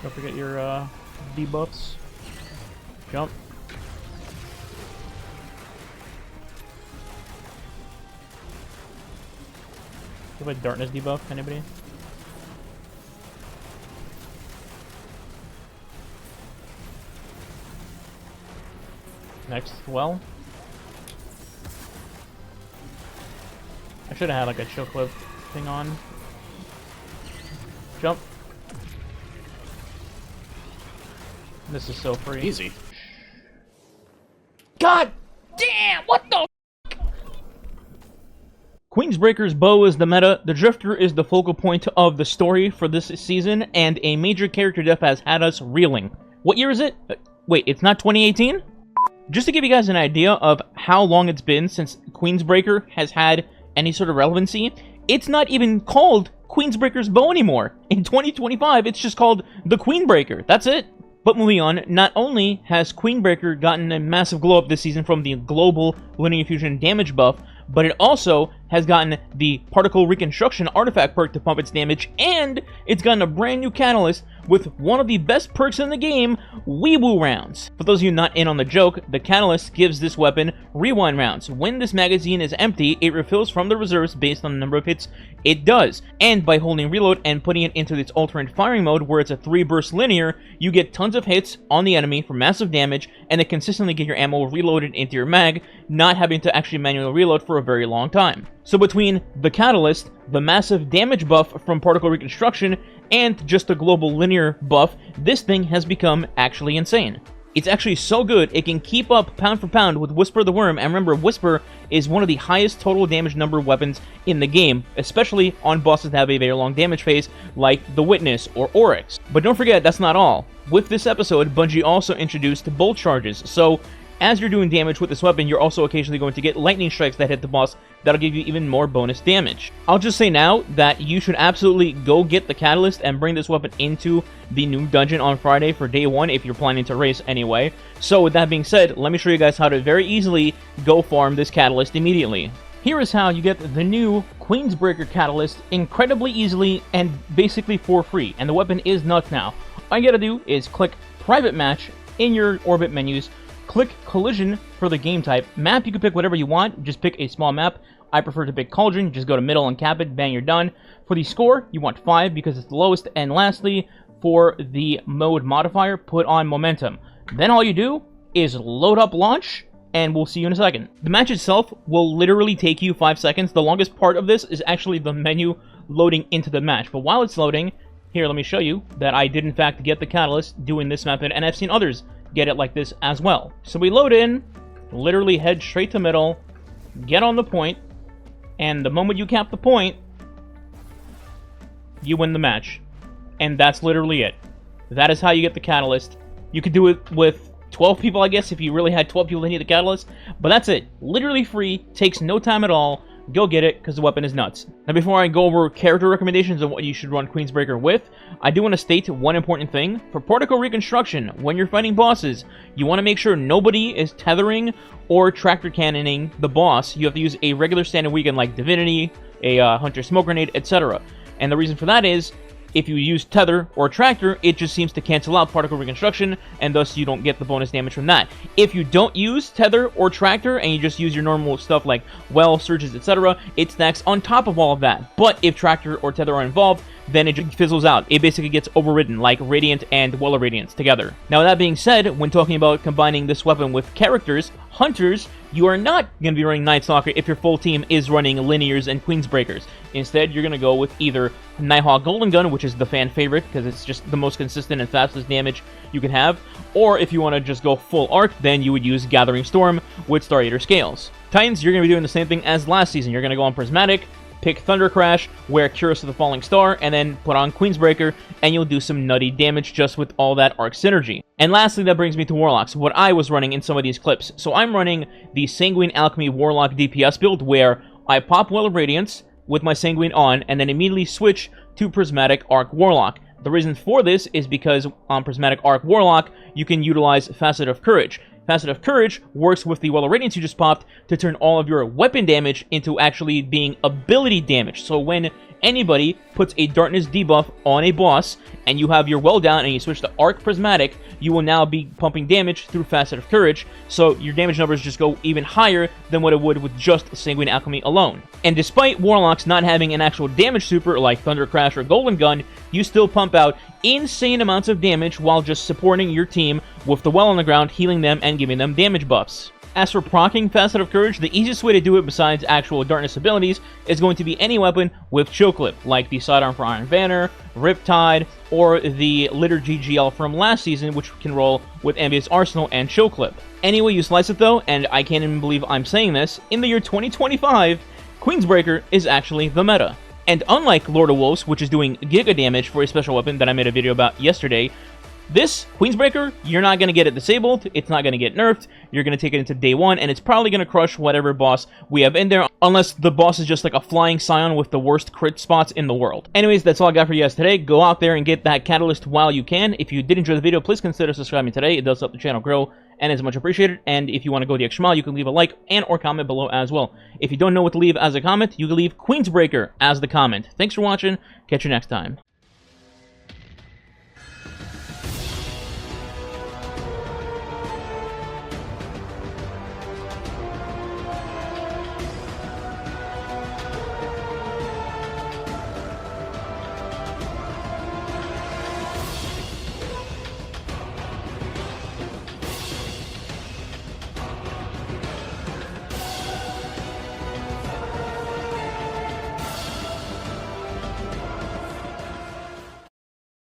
Don't forget your debuffs. Jump. Do you have a darkness debuff, anybody? Next, well. I should have had like a chill clip thing on. Jump. This is so free. Easy. God damn! What the f***? Queenbreaker's bow is the meta, the Drifter is the focal point of the story for this season, and a major character death has had us reeling. What year is it? Wait, it's not 2018? Just to give you guys an idea of how long it's been since Queenbreaker has had any sort of relevancy, it's not even called Queenbreaker's bow anymore. In 2025, it's just called the Queenbreaker. That's it. But moving on, not only has Queenbreaker gotten a massive glow up this season from the global linear fusion damage buff, but it also has gotten the particle reconstruction artifact perk to pump its damage, and it's gotten a brand new catalyst with one of the best perks in the game, Weeble rounds. For those of you not in on the joke, the catalyst gives this weapon rewind rounds. When this magazine is empty, it refills from the reserves based on the number of hits it does. And by holding reload and putting it into its alternate firing mode, where it's a 3-burst linear, you get tons of hits on the enemy for massive damage, and then consistently get your ammo reloaded into your mag, not having to actually manually reload for a very long time. So between the catalyst, the massive damage buff from particle reconstruction, and just a global linear buff, this thing has become actually insane. It's actually so good, it can keep up pound for pound with Whisper the Worm, and remember, Whisper is one of the highest total damage number weapons in the game, especially on bosses that have a very long damage phase, like the Witness or Oryx. But don't forget, that's not all. With this episode, Bungie also introduced bolt charges, so as you're doing damage with this weapon, you're also occasionally going to get lightning strikes that hit the boss that'll give you even more bonus damage. I'll just say now that you should absolutely go get the catalyst and bring this weapon into the new dungeon on Friday for day 1 if you're planning to race anyway. So with that being said, let me show you guys how to very easily go farm this catalyst immediately. Here is how you get the new Queenbreaker catalyst incredibly easily and basically for free, and the weapon is nuts now. All you gotta do is click Private Match in your orbit menus, click Collision for the game type. Map, you can pick whatever you want, just pick a small map. I prefer to pick Cauldron, just go to middle and cap it, bang, you're done. For the score, you want 5 because it's the lowest, and lastly, for the mode modifier, put on Momentum. Then all you do is load up launch, and we'll see you in a second. The match itself will literally take you 5 seconds. The longest part of this is actually the menu loading into the match, but while it's loading, here, let me show you that I did in fact get the catalyst doing this method, and I've seen others get it like this as well. So we load in, literally head straight to middle, get on the point, and the moment you cap the point, you win the match. And that's literally it. That is how you get the catalyst. You could do it with 12 people, I guess, if you really had 12 people that need the catalyst, but that's it. Literally free, takes no time at all. Go get it, because the weapon is nuts. Now, before I go over character recommendations on what you should run Queenbreaker with, I do want to state one important thing. For particle reconstruction, when you're fighting bosses, you want to make sure nobody is tethering or tractor cannoning the boss. You have to use a regular standard weapon like Divinity, a Hunter Smoke Grenade, etc. And the reason for that is, if you use Tether or Tractor, it just seems to cancel out Particle Reconstruction, and thus you don't get the bonus damage from that. If you don't use Tether or Tractor, and you just use your normal stuff like Well, Surges, etc., it stacks on top of all of that. But if Tractor or Tether are involved, then it just fizzles out. It basically gets overridden, like Radiant and Well of Radiance together. Now, with that being said, when talking about combining this weapon with characters, Hunters, you are not going to be running Night Stalker if your full team is running Linears and Queenbreakers. Instead, you're going to go with either Nighthawk Golden Gun, which is the fan favorite, because it's just the most consistent and fastest damage you can have, or if you want to just go full arc, then you would use Gathering Storm with Star Eater Scales. Titans, you're going to be doing the same thing as last season. You're going to go on Prismatic, pick Thunder Crash, wear Curse of the Falling Star, and then put on Queenbreaker, and you'll do some nutty damage just with all that arc synergy. And lastly, that brings me to Warlocks, what I was running in some of these clips. So I'm running the Sanguine Alchemy Warlock DPS build, where I pop Well of Radiance with my Sanguine on, and then immediately switch to Prismatic Arc Warlock. The reason for this is because on Prismatic Arc Warlock, you can utilize Facet of Courage. Facet of Courage works with the Well of Radiance you just popped to turn all of your weapon damage into actually being ability damage. So when anybody puts a darkness debuff on a boss, and you have your well down and you switch to Arc Prismatic, you will now be pumping damage through Facet of Courage, so your damage numbers just go even higher than what it would with just Sanguine Alchemy alone. And despite Warlocks not having an actual damage super like Thunder Crash or Golden Gun, you still pump out insane amounts of damage while just supporting your team with the well on the ground, healing them and giving them damage buffs. As for proccing Facet of Courage, the easiest way to do it besides actual darkness abilities is going to be any weapon with Chill Clip, like the Sidearm for Iron Banner, Riptide, or the Liturgy GL from last season, which can roll with Ambius Arsenal and Chill Clip. Any way you slice it though, and I can't even believe I'm saying this, in the year 2025, Queenbreaker is actually the meta. And unlike Lord of Wolves, which is doing giga damage for a special weapon that I made a video about yesterday, this Queenbreaker, you're not going to get it disabled, it's not going to get nerfed, you're going to take it into day one, and it's probably going to crush whatever boss we have in there, unless the boss is just like a flying scion with the worst crit spots in the world. Anyways, that's all I got for you guys today. Go out there and get that catalyst while you can. If you did enjoy the video, please consider subscribing today. It does help the channel grow, and is much appreciated. And if you want to go the extra mile, you can leave a like and or comment below as well. If you don't know what to leave as a comment, you can leave Queenbreaker as the comment. Thanks for watching. Catch you next time.